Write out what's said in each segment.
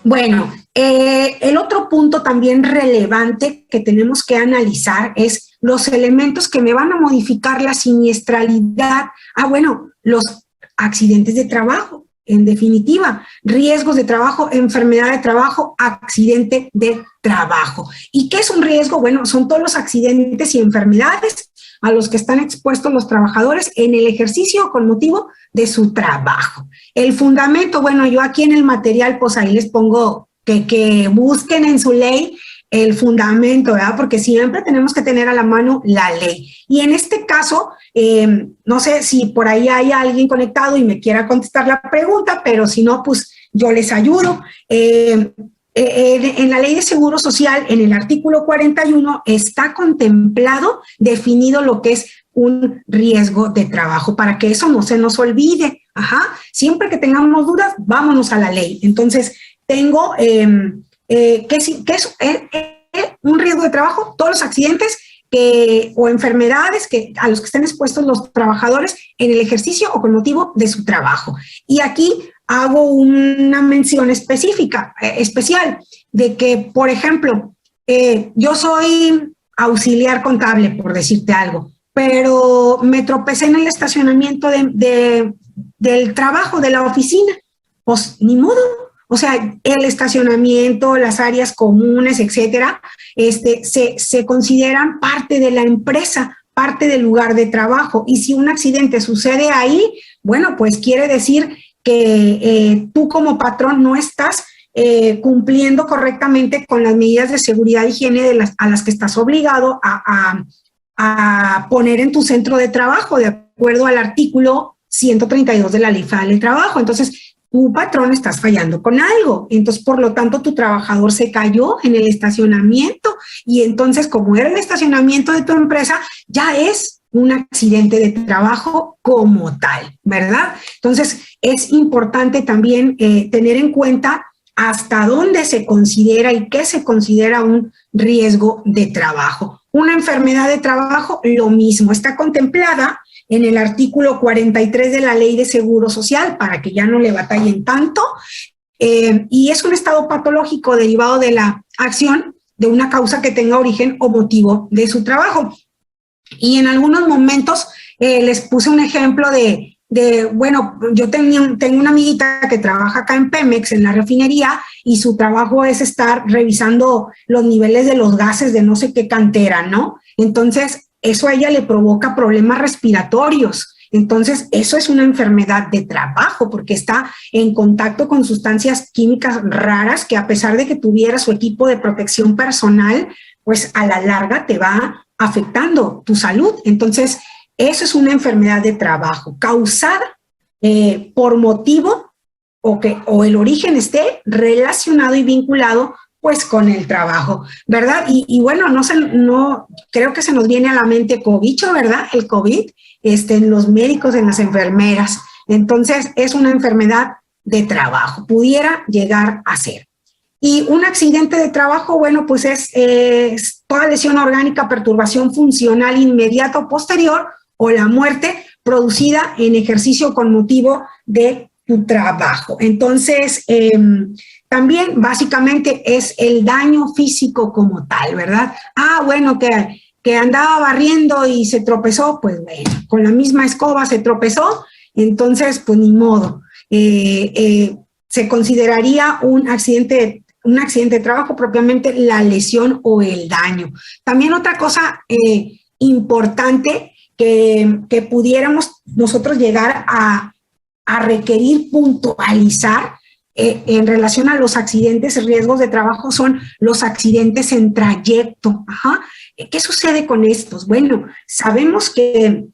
Bueno, el otro punto también relevante que tenemos que analizar es los elementos que me van a modificar la siniestralidad. Bueno, los accidentes de trabajo, en definitiva, riesgos de trabajo, enfermedad de trabajo, accidente de trabajo. ¿Y qué es un riesgo? Bueno, son todos los accidentes y enfermedades a los que están expuestos los trabajadores en el ejercicio con motivo de su trabajo. El fundamento, bueno, yo aquí en el material, pues ahí les pongo que busquen en su ley el fundamento, ¿verdad? Porque siempre tenemos que tener a la mano la ley. Y en este caso, no sé si por ahí hay alguien conectado y me quiera contestar la pregunta, pero si no, pues yo les ayudo. En la Ley de Seguro Social, en el artículo 41, está contemplado, definido lo que es un riesgo de trabajo, para que eso no se nos olvide. Siempre que tengamos dudas, vámonos a la ley. Entonces, tengo ¿qué es un riesgo de trabajo? Todos los accidentes o enfermedades a los que estén expuestos los trabajadores en el ejercicio o con motivo de su trabajo. Y aquí hago una mención específica, especial, de que, por ejemplo, yo soy auxiliar contable, por decirte algo, pero me tropecé en el estacionamiento del trabajo, de la oficina. Pues ni modo. O sea, el estacionamiento, las áreas comunes, etcétera, se consideran parte de la empresa, parte del lugar de trabajo. Y si un accidente sucede ahí, bueno, pues quiere decir que tú como patrón no estás cumpliendo correctamente con las medidas de seguridad e higiene a las que estás obligado a poner en tu centro de trabajo, de acuerdo al artículo 132 de la Ley Federal del Trabajo. Entonces, tu patrón estás fallando con algo, entonces por lo tanto tu trabajador se cayó en el estacionamiento y entonces como era el estacionamiento de tu empresa, ya es un accidente de trabajo como tal, ¿verdad? Entonces es importante también tener en cuenta hasta dónde se considera y qué se considera un riesgo de trabajo. Una enfermedad de trabajo, lo mismo, está contemplada en el artículo 43 de la Ley de Seguro Social, para que ya no le batallen tanto, y es un estado patológico derivado de la acción de una causa que tenga origen o motivo de su trabajo. Y en algunos momentos les puse un ejemplo bueno, yo tengo una amiguita que trabaja acá en Pemex, en la refinería, y su trabajo es estar revisando los niveles de los gases de no sé qué cantera, ¿no? Entonces, eso a ella le provoca problemas respiratorios. Entonces, eso es una enfermedad de trabajo porque está en contacto con sustancias químicas raras que a pesar de que tuviera su equipo de protección personal, pues a la larga te va afectando tu salud. Entonces, eso es una enfermedad de trabajo, causada por motivo o el origen esté relacionado y vinculado pues con el trabajo, ¿verdad? Y bueno, no creo que se nos viene a la mente cobicho, ¿verdad? El COVID, en los médicos, en las enfermeras. Entonces, es una enfermedad de trabajo, pudiera llegar a ser. Y un accidente de trabajo, bueno, pues es toda lesión orgánica, perturbación funcional inmediata o posterior, o la muerte producida en ejercicio con motivo de tu trabajo. Entonces, también básicamente es el daño físico como tal, ¿verdad? Bueno, que andaba barriendo y se tropezó, pues bueno, con la misma escoba se tropezó, entonces pues ni modo. Se consideraría un accidente de trabajo propiamente la lesión o el daño. También otra cosa importante que pudiéramos nosotros llegar a requerir puntualizar en relación a los accidentes, riesgos de trabajo, son los accidentes en trayecto. ¿Qué sucede con estos? Bueno, sabemos que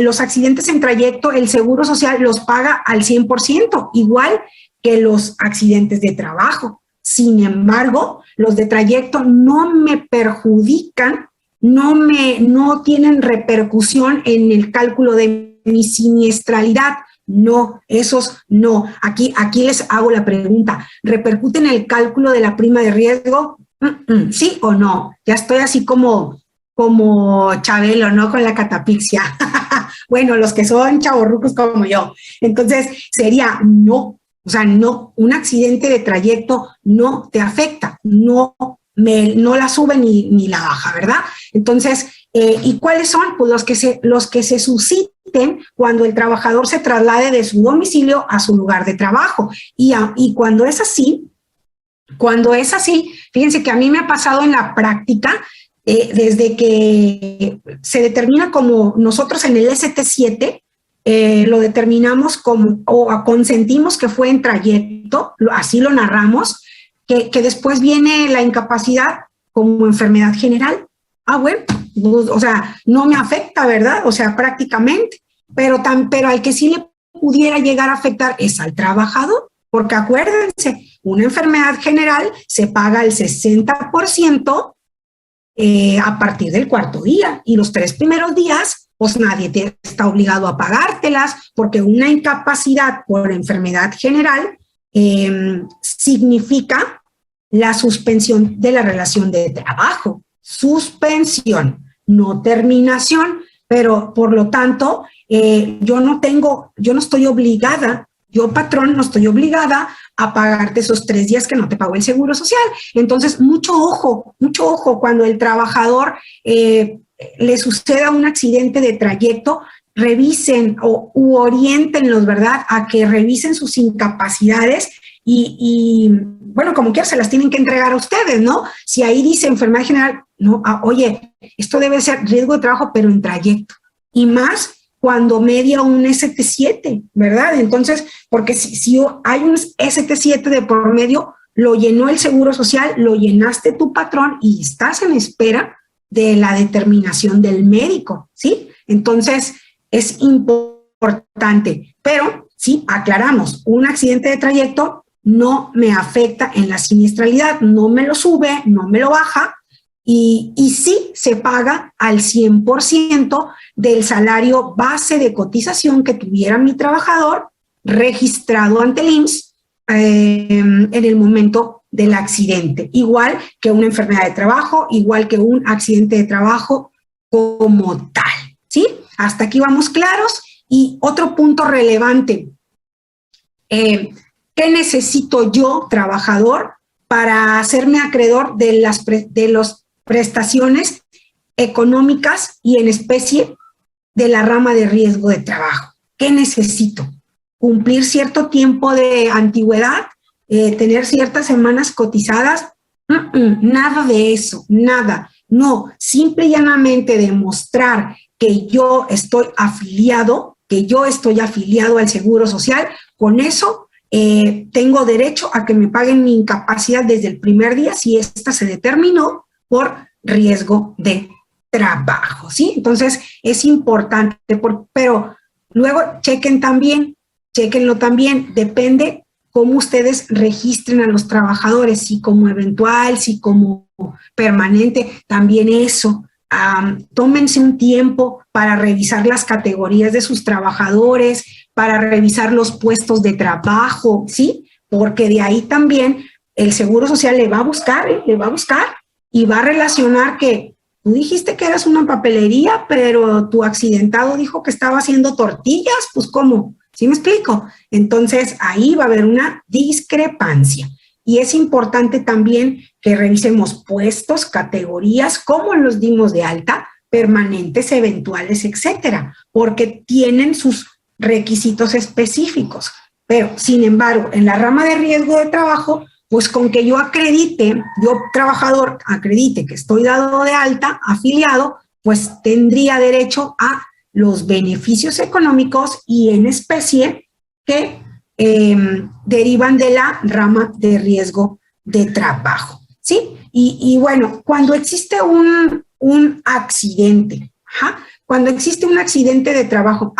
los accidentes en trayecto, el Seguro Social los paga al 100%, igual que los accidentes de trabajo. Sin embargo, los de trayecto no me perjudican, no tienen repercusión en el cálculo de mi siniestralidad. No, esos no. Aquí les hago la pregunta. ¿Repercute en el cálculo de la prima de riesgo? ¿Sí o no? Ya estoy así como Chabelo, ¿no? Con la catapixia. Bueno, los que son chavorrucos como yo. Entonces, sería no. O sea, no, un accidente de trayecto no te afecta, no la sube ni la baja, ¿verdad? Entonces, ¿y cuáles son? Pues los que se susciten cuando el trabajador se traslade de su domicilio a su lugar de trabajo. Y cuando es así, fíjense que a mí me ha pasado en la práctica, desde que se determina como nosotros en el ST7, lo determinamos como, o consentimos que fue en trayecto, así lo narramos, que después viene la incapacidad como enfermedad general. Ah, bueno, o sea, no me afecta, ¿verdad? O sea, prácticamente, pero al que sí le pudiera llegar a afectar es al trabajador, porque acuérdense, una enfermedad general se paga el 60% a partir del cuarto día, y los 3 primeros días, pues nadie te está obligado a pagártelas, porque una incapacidad por enfermedad general significa la suspensión de la relación de trabajo, suspensión, no terminación, pero por lo tanto, yo no estoy obligada, yo patrón no estoy obligada a pagarte esos 3 días que no te pagó el Seguro Social. Entonces, mucho ojo cuando el trabajador le suceda un accidente de trayecto, revisen u oriéntenlos, ¿verdad?, a que revisen sus incapacidades y bueno, como quiera se las tienen que entregar a ustedes, ¿no? Si ahí dice enfermedad general, no, oye, esto debe ser riesgo de trabajo, pero en trayecto. Y más cuando media un ST7, ¿verdad? Entonces, porque si hay un ST7 de por medio, lo llenó el Seguro Social, lo llenaste tu patrón y estás en espera de la determinación del médico, ¿sí? Entonces, es importante, pero sí, aclaramos, un accidente de trayecto no me afecta en la siniestralidad, no me lo sube, no me lo baja, y sí se paga al 100% del salario base de cotización que tuviera mi trabajador registrado ante el IMSS en el momento del accidente, igual que una enfermedad de trabajo, igual que un accidente de trabajo como tal, ¿sí? Hasta aquí vamos claros. Y otro punto relevante, ¿qué necesito yo, trabajador, para hacerme acreedor de las prestaciones económicas y en especie de la rama de riesgo de trabajo? ¿Qué necesito? ¿Cumplir cierto tiempo de antigüedad? ¿Tener ciertas semanas cotizadas? Nada de eso, nada. No, simple y llanamente demostrar que yo estoy afiliado al Seguro Social. Con eso tengo derecho a que me paguen mi incapacidad desde el primer día si esta se determinó por riesgo de trabajo, ¿sí? Entonces, es importante, pero luego chequenlo también, depende cómo ustedes registren a los trabajadores, si como eventual, si como permanente, también eso. Tómense un tiempo para revisar las categorías de sus trabajadores, para revisar los puestos de trabajo, ¿sí? Porque de ahí también el Seguro Social le va a buscar y va a relacionar que tú dijiste que eras una papelería, pero tu accidentado dijo que estaba haciendo tortillas, pues ¿cómo? ¿Sí me explico? Entonces ahí va a haber una discrepancia. Y es importante también que revisemos puestos, categorías, cómo los dimos de alta, permanentes, eventuales, etcétera, porque tienen sus requisitos específicos. Pero, sin embargo, en la rama de riesgo de trabajo, pues con que yo trabajador, acredite que estoy dado de alta, afiliado, pues tendría derecho a los beneficios económicos y en especie que derivan de la rama de riesgo de trabajo, ¿sí? Y bueno, cuando existe un accidente, cuando existe un accidente de trabajo,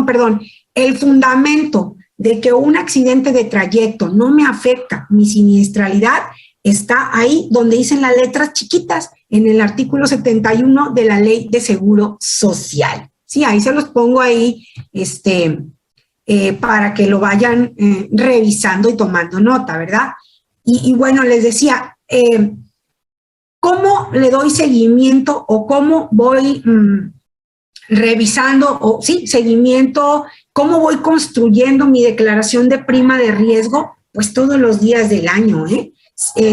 perdón, el fundamento de que un accidente de trayecto no me afecta mi siniestralidad está ahí donde dicen las letras chiquitas en el artículo 71 de la Ley de Seguro Social. Sí, ahí se los pongo ahí, para que lo vayan revisando y tomando nota, ¿verdad? Y bueno, les decía, ¿cómo le doy seguimiento o cómo voy revisando, seguimiento ¿Cómo voy construyendo mi declaración de prima de riesgo? Pues todos los días del año,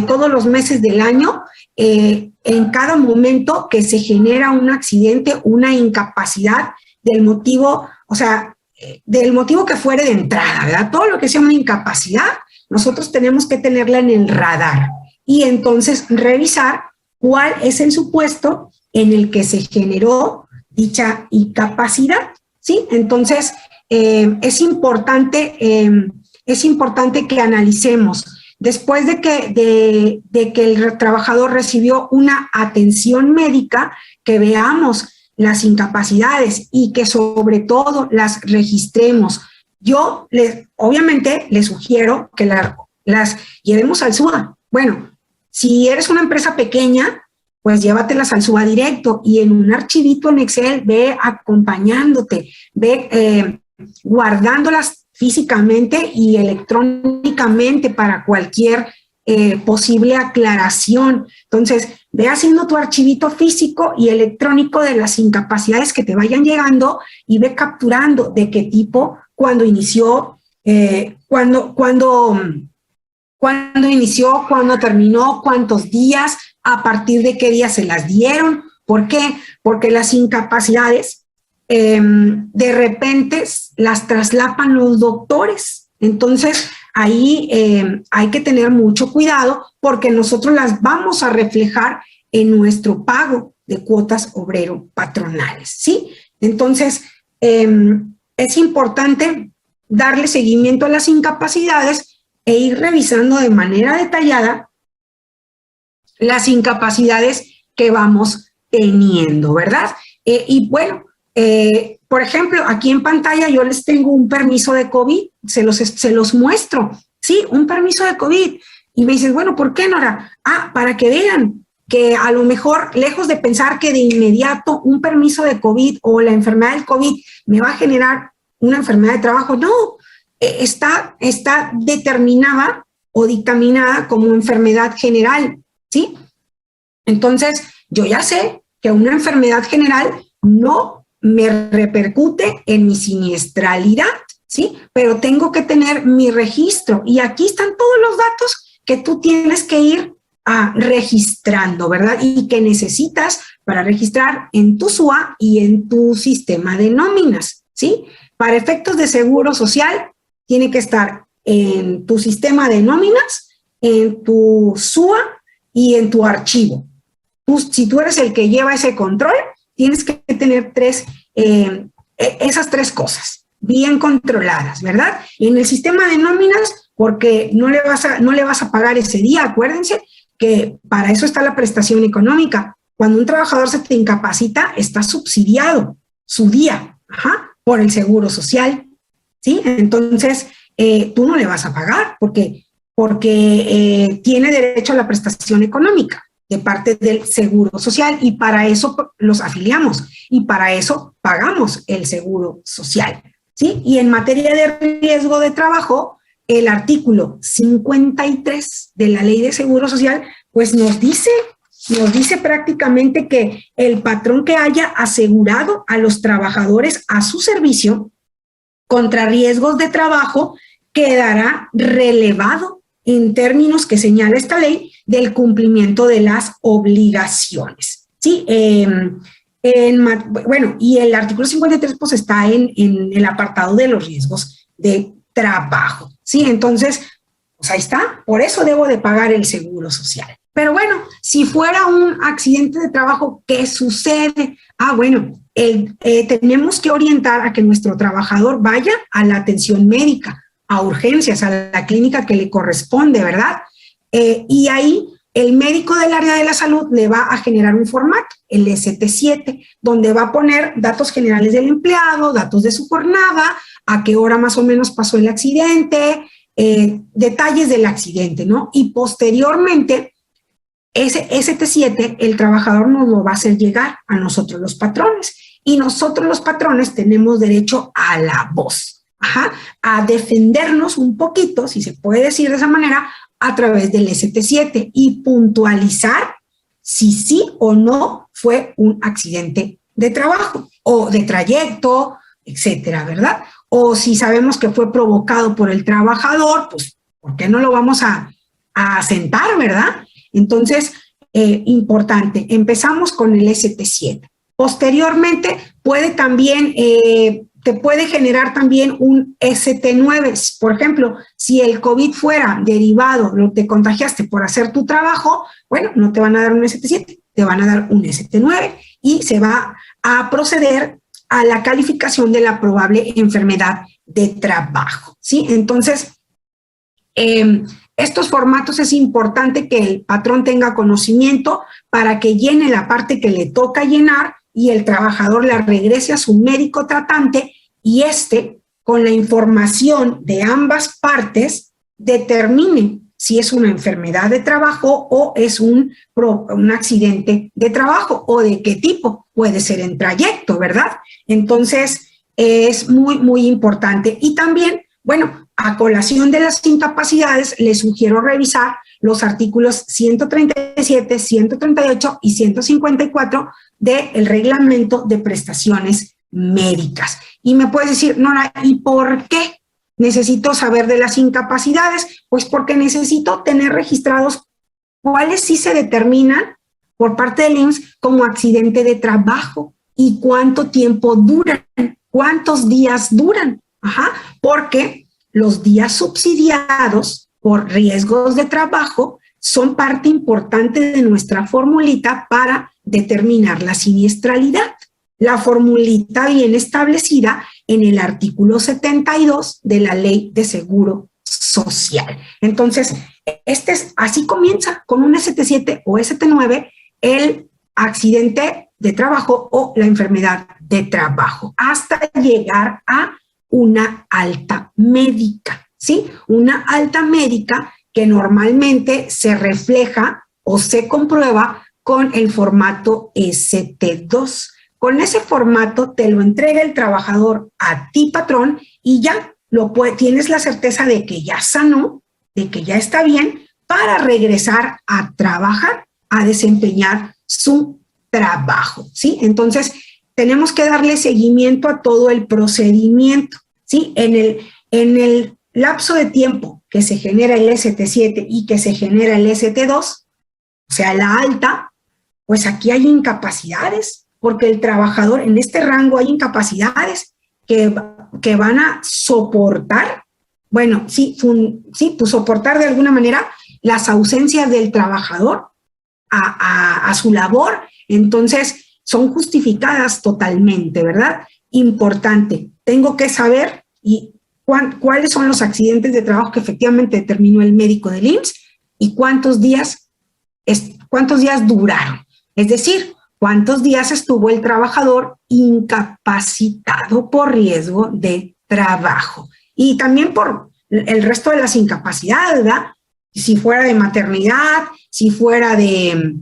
todos los meses del año, en cada momento que se genera un accidente, una incapacidad del motivo, o sea, del motivo que fuere de entrada, ¿verdad? Todo lo que sea una incapacidad, nosotros tenemos que tenerla en el radar y entonces revisar cuál es el supuesto en el que se generó dicha incapacidad, ¿sí? Entonces, es importante que analicemos, después de que el trabajador recibió una atención médica, que veamos las incapacidades y que sobre todo las registremos. Yo obviamente les sugiero que las llevemos al SUA. Bueno, si eres una empresa pequeña, pues llévatelas al SUA directo y en un archivito en Excel ve acompañándote, ve guardándolas físicamente y electrónicamente para cualquier posible aclaración. Entonces, ve haciendo tu archivito físico y electrónico de las incapacidades que te vayan llegando y ve capturando de qué tipo, cuándo inició, cuándo inició, cuándo terminó, cuántos días, a partir de qué días se las dieron. ¿Por qué? Porque las incapacidades de repente las traslapan los doctores. Entonces, ahí hay que tener mucho cuidado porque nosotros las vamos a reflejar en nuestro pago de cuotas obrero-patronales, ¿sí? Entonces, es importante darle seguimiento a las incapacidades e ir revisando de manera detallada las incapacidades que vamos teniendo, ¿verdad? Y bueno, por ejemplo, aquí en pantalla yo les tengo un permiso de COVID, se los muestro, ¿sí? Un permiso de COVID. Y me dicen, bueno, ¿por qué, Nora? Para que vean que a lo mejor, lejos de pensar que de inmediato un permiso de COVID o la enfermedad del COVID me va a generar una enfermedad de trabajo, no, está determinada o dictaminada como enfermedad general, ¿sí? Entonces, yo ya sé que una enfermedad general no me repercute en mi siniestralidad, ¿sí? Pero tengo que tener mi registro y aquí están todos los datos que tú tienes que ir registrando, ¿verdad? Y que necesitas para registrar en tu SUA y en tu sistema de nóminas, ¿sí? Para efectos de seguro social, tiene que estar en tu sistema de nóminas, en tu SUA y en tu archivo. Si tú eres el que lleva ese control, tienes que tener esas tres cosas bien controladas, ¿verdad? En el sistema de nóminas, porque no le vas a pagar ese día, acuérdense que para eso está la prestación económica. Cuando un trabajador se te incapacita, está subsidiado su día, por el seguro social, ¿sí? Entonces, tú no le vas a pagar porque tiene derecho a la prestación económica de parte del seguro social y para eso los afiliamos y para eso pagamos el seguro social, ¿sí? Y en materia de riesgo de trabajo, el artículo 53 de la Ley de Seguro Social, pues nos dice prácticamente que el patrón que haya asegurado a los trabajadores a su servicio contra riesgos de trabajo quedará relevado en términos que señala esta ley del cumplimiento de las obligaciones, ¿sí? Bueno, y el artículo 53 pues está en el apartado de los riesgos de trabajo, ¿sí? Entonces, pues ahí está, por eso debo de pagar el seguro social. Pero bueno, si fuera un accidente de trabajo, ¿qué sucede? Bueno, tenemos que orientar a que nuestro trabajador vaya a la atención médica, a urgencias, a la clínica que le corresponde, ¿verdad? Y ahí el médico del área de la salud le va a generar un formato, el ST7, donde va a poner datos generales del empleado, datos de su jornada, a qué hora más o menos pasó el accidente, detalles del accidente, ¿no? Y posteriormente, ese ST7, el trabajador nos lo va a hacer llegar a nosotros los patrones. Y nosotros los patrones tenemos derecho a la voz, a defendernos un poquito, si se puede decir de esa manera, a través del ST7 y puntualizar si sí o no fue un accidente de trabajo o de trayecto, etcétera, ¿verdad? o si sabemos que fue provocado por el trabajador, pues, ¿por qué no lo vamos a asentar, verdad? Entonces, importante, empezamos con el ST7. Posteriormente, puede también, te puede generar también un ST9. Por ejemplo, si el COVID fuera derivado, te contagiaste por hacer tu trabajo, bueno, no te van a dar un ST7, te van a dar un ST9 y se va a proceder a la calificación de la probable enfermedad de trabajo, ¿sí? Entonces, estos formatos es importante que el patrón tenga conocimiento para que llene la parte que le toca llenar y el trabajador la regrese a su médico tratante y con la información de ambas partes, determine si es una enfermedad de trabajo o es un accidente de trabajo o de qué tipo. Puede ser en trayecto, ¿verdad? Entonces, es muy, muy importante. Y también, bueno, a colación de las incapacidades, les sugiero revisar los artículos 137, 138 y 154 del Reglamento de Prestaciones Médicas. Y me puedes decir, Nora, ¿y por qué necesito saber de las incapacidades? Pues porque necesito tener registrados cuáles sí se determinan por parte del IMSS como accidente de trabajo y cuánto tiempo duran, cuántos días duran. Porque los días subsidiados por riesgos de trabajo son parte importante de nuestra formulita para determinar la siniestralidad. La formulita viene establecida en el artículo 72 de la Ley de Seguro Social. Entonces, así comienza con un ST7 o ST9 el accidente de trabajo o la enfermedad de trabajo, hasta llegar a una alta médica, ¿sí? Una alta médica que normalmente se refleja o se comprueba con el formato ST2. Con ese formato te lo entrega el trabajador a ti, patrón, y ya tienes la certeza de que ya sanó, de que ya está bien, para regresar a trabajar, a desempeñar su trabajo, ¿sí? Entonces, tenemos que darle seguimiento a todo el procedimiento, ¿sí? En el lapso de tiempo que se genera el ST7 y que se genera el ST2, o sea, la alta, pues aquí hay incapacidades, porque el trabajador, en este rango hay incapacidades que van a soportar, bueno, sí, pues soportar de alguna manera las ausencias del trabajador a su labor. Entonces, son justificadas totalmente, ¿verdad? Importante, tengo que saber cuáles son los accidentes de trabajo que efectivamente determinó el médico del IMSS y cuántos días duraron. Es decir, cuántos días estuvo el trabajador incapacitado por riesgo de trabajo. Y también por el resto de las incapacidades, ¿verdad? Si fuera de maternidad, si fuera de,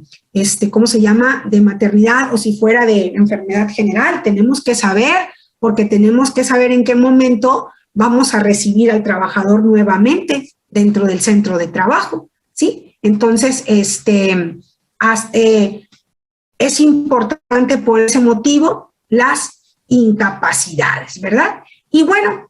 ¿cómo se llama?, de maternidad, o si fuera de enfermedad general, tenemos que saber, porque tenemos que saber en qué momento vamos a recibir al trabajador nuevamente dentro del centro de trabajo, ¿sí? Entonces, es importante por ese motivo las incapacidades, ¿verdad? Y bueno,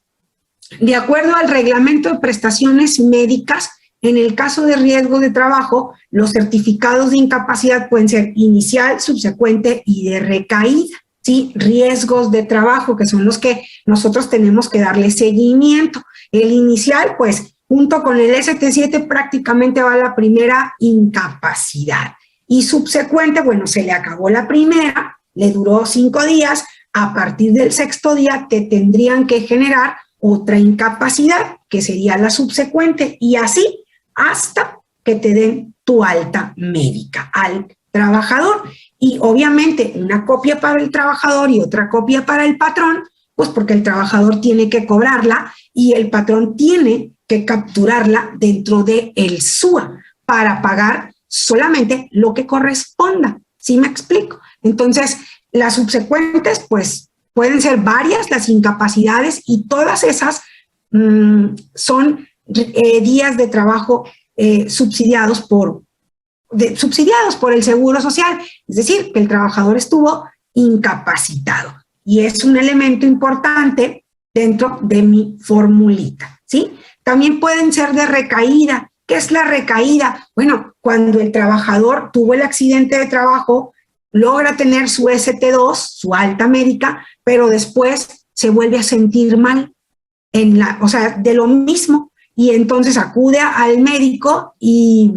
de acuerdo al Reglamento de Prestaciones Médicas, en el caso de riesgo de trabajo, los certificados de incapacidad pueden ser inicial, subsecuente y de recaída, ¿sí? Riesgos de trabajo, que son los que nosotros tenemos que darle seguimiento. El inicial, pues, junto con el ST7 prácticamente va la primera incapacidad. Y subsecuente, bueno, se le acabó la primera, le duró 5 días, a partir del 6º día te tendrían que generar otra incapacidad, que sería la subsecuente, y así hasta que te den tu alta médica al trabajador. Y obviamente una copia para el trabajador y otra copia para el patrón, pues porque el trabajador tiene que cobrarla y el patrón tiene que capturarla dentro del SUA para pagar solamente lo que corresponda. ¿Sí me explico? Entonces, las subsecuentes, pues, pueden ser varias las incapacidades y todas esas son días de trabajo subsidiados por el Seguro Social, es decir, que el trabajador estuvo incapacitado. Y es un elemento importante dentro de mi formulita, ¿sí? También pueden ser de recaída. ¿Qué es la recaída? Bueno, cuando el trabajador tuvo el accidente de trabajo, logra tener su ST2, su alta médica, pero después se vuelve a sentir mal, o sea, de lo mismo, y entonces acude al médico y,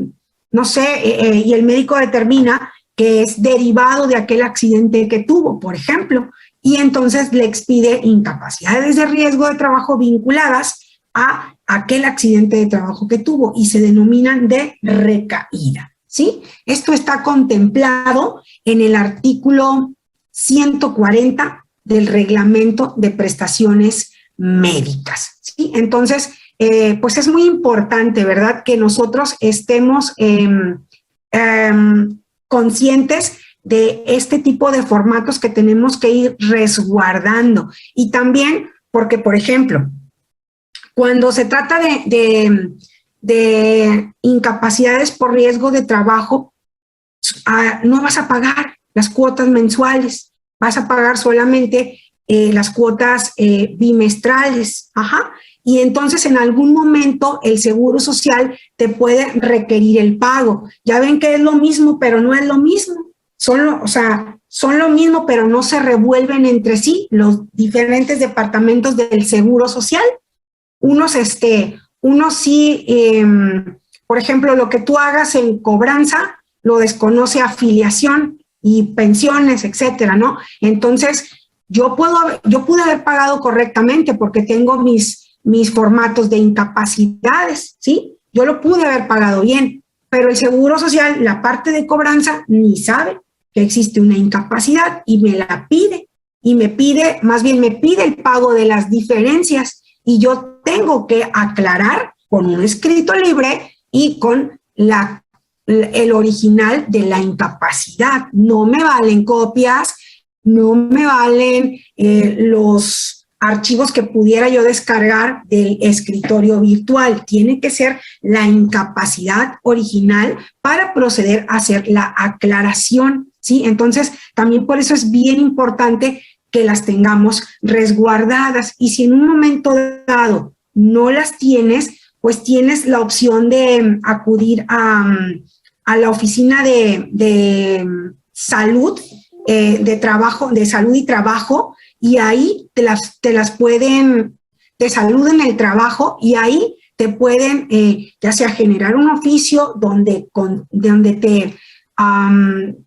no sé, y el médico determina que es derivado de aquel accidente que tuvo, por ejemplo, y entonces le expide incapacidades de riesgo de trabajo vinculadas a aquel accidente de trabajo que tuvo y se denominan de recaída, ¿sí? Esto está contemplado en el artículo 140 del Reglamento de Prestaciones Médicas, ¿sí? Entonces, pues es muy importante, ¿verdad?, que nosotros estemos conscientes de este tipo de formatos que tenemos que ir resguardando. Y también porque, por ejemplo, cuando se trata de incapacidades por riesgo de trabajo, no vas a pagar las cuotas mensuales, vas a pagar solamente las cuotas bimestrales, y entonces en algún momento el Seguro Social te puede requerir el pago. Ya ven que es lo mismo, pero no es lo mismo. Son lo mismo, pero no se revuelven entre sí los diferentes departamentos del Seguro Social. Unos sí, por ejemplo, lo que tú hagas en cobranza lo desconoce afiliación y pensiones, etcétera, ¿no? Entonces, yo pude haber pagado correctamente porque tengo mis formatos de incapacidades, ¿sí? Yo lo pude haber pagado bien, pero el Seguro Social, la parte de cobranza, ni sabe que existe una incapacidad y me la pide, y me pide el pago de las diferencias, y yo tengo que aclarar con un escrito libre y con el original de la incapacidad. No me valen copias, no me valen los archivos que pudiera yo descargar del escritorio virtual. Tiene que ser la incapacidad original para proceder a hacer la aclaración, ¿sí? Entonces, también por eso es bien importante que las tengamos resguardadas, y si en un momento dado no las tienes, pues tienes la opción de acudir a la oficina de salud, de trabajo, de salud y trabajo, y ahí te salud en el trabajo, y ahí te pueden ya sea generar un oficio donde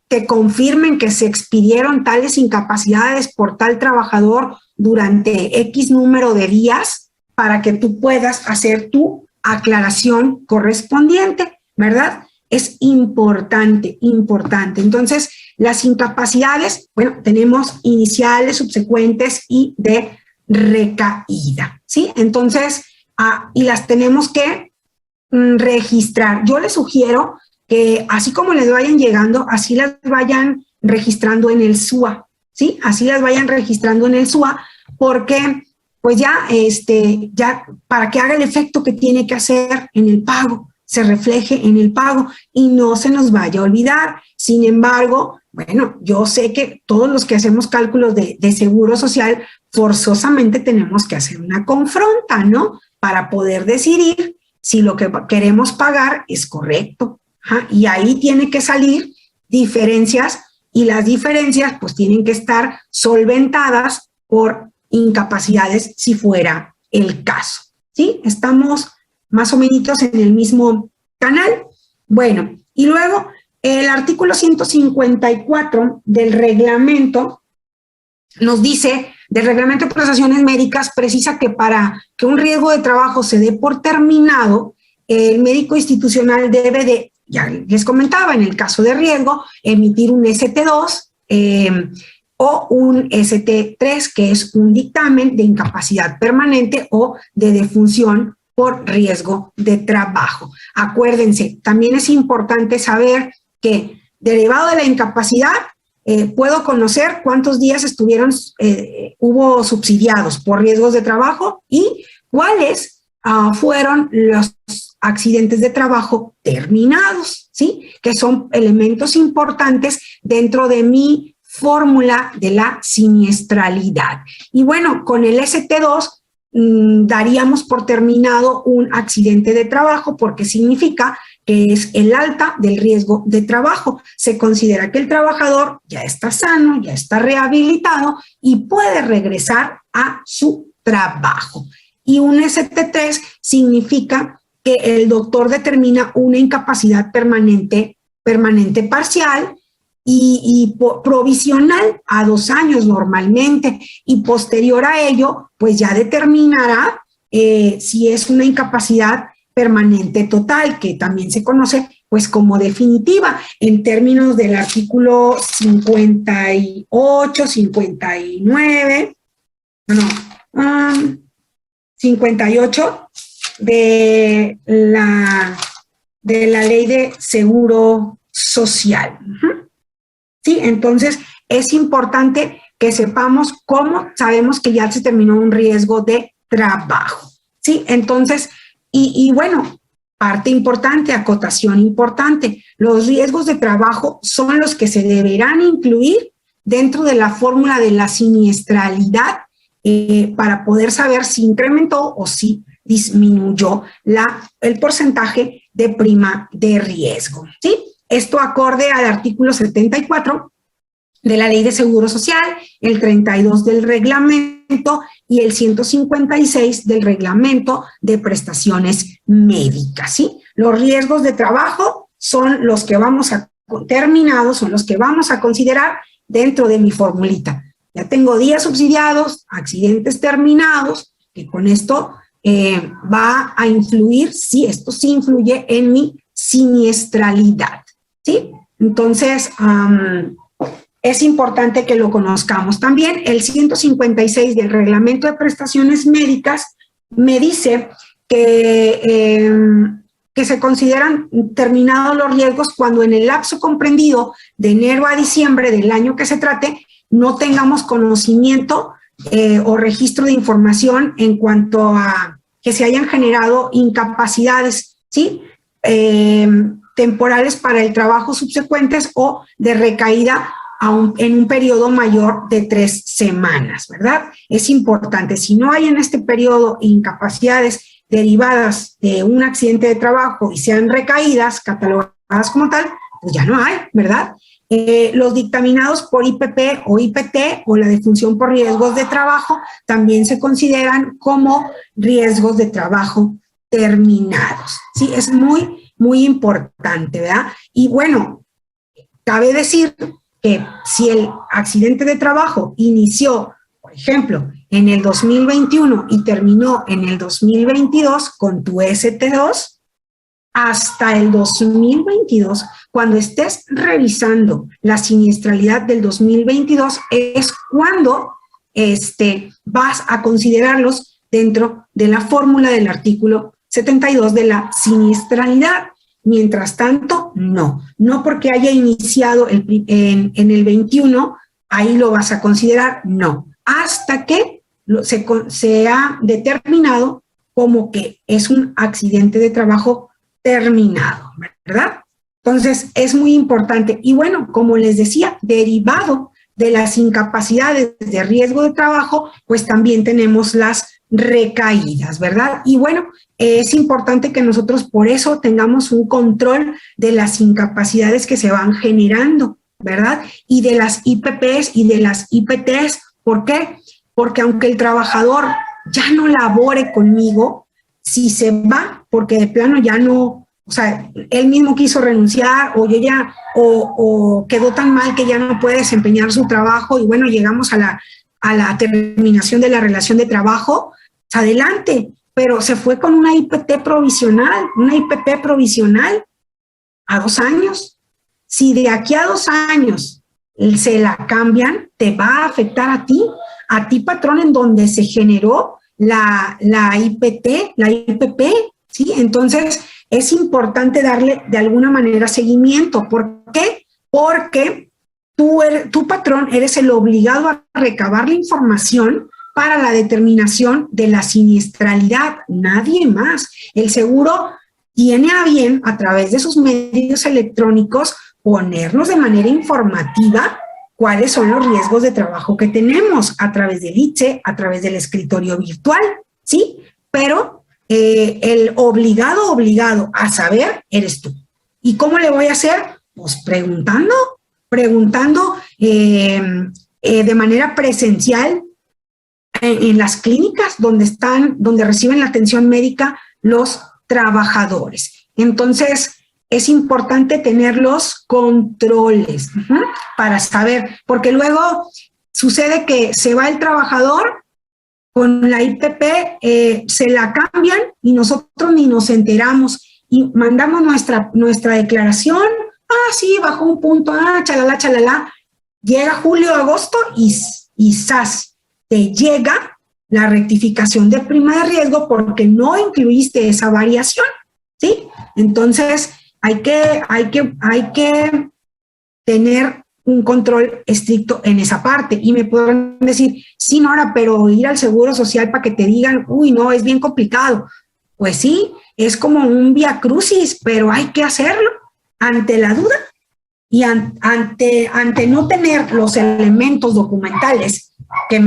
te confirmen que se expidieron tales incapacidades por tal trabajador durante X número de días, para que tú puedas hacer tu aclaración correspondiente, ¿verdad? Es importante, importante. Entonces, las incapacidades, bueno, tenemos iniciales, subsecuentes y de recaída, ¿sí? Entonces, y las tenemos que registrar. Yo les sugiero que así como les vayan llegando, así las vayan registrando en el SUA, ¿sí? Así las vayan registrando en el SUA, porque pues ya para que haga el efecto que tiene que hacer en el pago, se refleje en el pago y no se nos vaya a olvidar. Sin embargo, bueno, yo sé que todos los que hacemos cálculos de Seguro Social, forzosamente tenemos que hacer una confronta, ¿no? Para poder decidir si lo que queremos pagar es correcto. Y ahí tiene que salir diferencias, y las diferencias pues tienen que estar solventadas por incapacidades si fuera el caso, ¿sí? Estamos más o menos en el mismo canal. Bueno, y luego el artículo 154 del reglamento nos dice, del Reglamento de Prestaciones Médicas, precisa que para que un riesgo de trabajo se dé por terminado, el médico institucional debe de, ya les comentaba, en el caso de riesgo, emitir un ST2 o un ST3, que es un dictamen de incapacidad permanente o de defunción por riesgo de trabajo. Acuérdense, también es importante saber que derivado de la incapacidad, puedo conocer cuántos días hubo subsidiados por riesgos de trabajo y cuáles fueron los accidentes de trabajo terminados, ¿sí? Que son elementos importantes dentro de mi fórmula de la siniestralidad. Y bueno, con el ST2 daríamos por terminado un accidente de trabajo porque significa que es el alta del riesgo de trabajo. Se considera que el trabajador ya está sano, ya está rehabilitado y puede regresar a su trabajo. Y un ST3 significa que el doctor determina una incapacidad permanente parcial y provisional a 2 años normalmente, y posterior a ello, pues ya determinará si es una incapacidad permanente total, que también se conoce pues como definitiva en términos del artículo 58, 59, bueno, 58 de la Ley de Seguro Social. Sí, entonces es importante que sepamos cómo sabemos que ya se terminó un riesgo de trabajo. Sí, entonces, y bueno, parte importante, acotación importante, los riesgos de trabajo son los que se deberán incluir dentro de la fórmula de la siniestralidad para poder saber si incrementó o si disminuyó el porcentaje de prima de riesgo, ¿sí? Esto acorde al artículo 74 de la Ley de Seguro Social, el 32 del reglamento y el 156 del reglamento de prestaciones médicas, ¿sí? Los riesgos de trabajo son los que vamos a considerar dentro de mi formulita. Ya tengo días subsidiados, accidentes terminados, que con esto va a influir, sí, esto sí influye en mi siniestralidad, ¿sí? Entonces, es importante que lo conozcamos. También el 156 del reglamento de prestaciones médicas me dice que se consideran terminados los riesgos cuando en el lapso comprendido de enero a diciembre del año que se trate no tengamos conocimiento o registro de información en cuanto a que se hayan generado incapacidades, ¿sí? Temporales para el trabajo subsecuentes o de recaída en un periodo mayor de 3 semanas, ¿verdad? Es importante, si no hay en este periodo incapacidades derivadas de un accidente de trabajo y sean recaídas, catalogadas como tal, pues ya no hay, ¿verdad? Los dictaminados por IPP o IPT o la defunción por riesgos de trabajo también se consideran como riesgos de trabajo terminados, ¿sí? Es muy, muy importante, ¿verdad? Y bueno, cabe decir que si el accidente de trabajo inició, por ejemplo, en el 2021 y terminó en el 2022 con tu ST2, hasta el 2022, cuando estés revisando la siniestralidad del 2022, es cuando vas a considerarlos dentro de la fórmula del artículo 72 de la siniestralidad. Mientras tanto, no porque haya iniciado en el 21, ahí lo vas a considerar, no, hasta que se ha determinado como que es un accidente de trabajo terminado, ¿verdad? Entonces, es muy importante. Y bueno, como les decía, derivado de las incapacidades de riesgo de trabajo, pues también tenemos las recaídas, ¿verdad? Y bueno, es importante que nosotros por eso tengamos un control de las incapacidades que se van generando, ¿verdad? Y de las IPPs y de las IPTs. ¿Por qué? Porque aunque el trabajador ya no labore conmigo, si se va porque de plano ya no, o sea, él mismo quiso renunciar o yo ya, o quedó tan mal que ya no puede desempeñar su trabajo y bueno, llegamos a la terminación de la relación de trabajo, adelante, pero se fue con una IPP provisional a 2 años. Si de aquí a 2 años se la cambian, te va a afectar a ti patrón, en donde se generó la IPP, ¿sí? Entonces, es importante darle de alguna manera seguimiento. ¿Por qué? Porque tú patrón, eres el obligado a recabar la información para la determinación de la siniestralidad, nadie más. El seguro tiene a bien, a través de sus medios electrónicos, ponernos de manera informativa cuáles son los riesgos de trabajo que tenemos a través del ITSE, a través del escritorio virtual, ¿sí? Pero el obligado a saber eres tú. ¿Y cómo le voy a hacer? Pues preguntando de manera presencial en las clínicas donde reciben la atención médica los trabajadores. Entonces, es importante tener los controles para saber, porque luego sucede que se va el trabajador con la IPP, se la cambian y nosotros ni nos enteramos y mandamos nuestra declaración, sí, bajó un punto, chalala, llega julio, agosto y ¡zas! Te llega la rectificación de prima de riesgo porque no incluiste esa variación, ¿sí? Entonces, hay que tener un control estricto en esa parte. Y me podrán decir, sí, Nora, pero ir al Seguro Social para que te digan, uy, no, es bien complicado. Pues sí, es como un viacrucis, pero hay que hacerlo ante la duda y ante no tener los elementos documentales que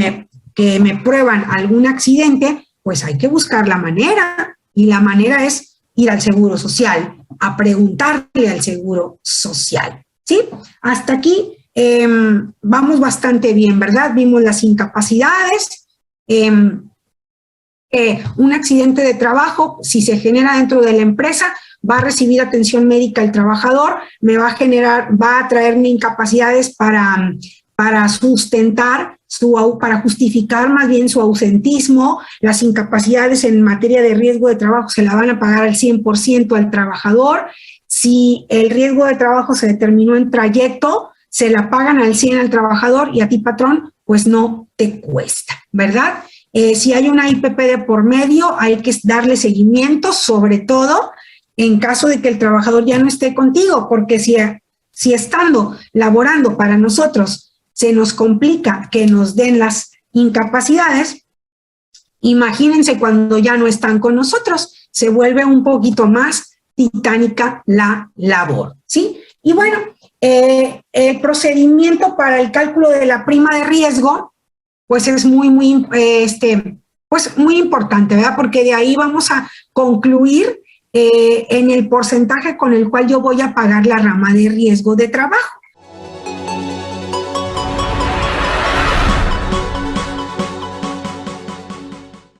me prueban algún accidente, pues hay que buscar la manera. Y la manera es ir al Seguro Social, a preguntarle al Seguro Social, ¿sí? Hasta aquí vamos bastante bien, ¿verdad? Vimos las incapacidades, un accidente de trabajo, si se genera dentro de la empresa, va a recibir atención médica el trabajador, va a traerme incapacidades para sustentar, para justificar más bien su ausentismo. Las incapacidades en materia de riesgo de trabajo se la van a pagar al 100% al trabajador. Si el riesgo de trabajo se determinó en trayecto, se la pagan al 100 al trabajador y a ti, patrón, pues no te cuesta, ¿verdad? Si hay una IPP de por medio, hay que darle seguimiento, sobre todo en caso de que el trabajador ya no esté contigo, porque si estando laborando para nosotros se nos complica que nos den las incapacidades, imagínense cuando ya no están con nosotros, se vuelve un poquito más titánica la labor, ¿sí? Y bueno, el procedimiento para el cálculo de la prima de riesgo, pues es muy importante, ¿verdad? Porque de ahí vamos a concluir en el porcentaje con el cual yo voy a pagar la rama de riesgo de trabajo.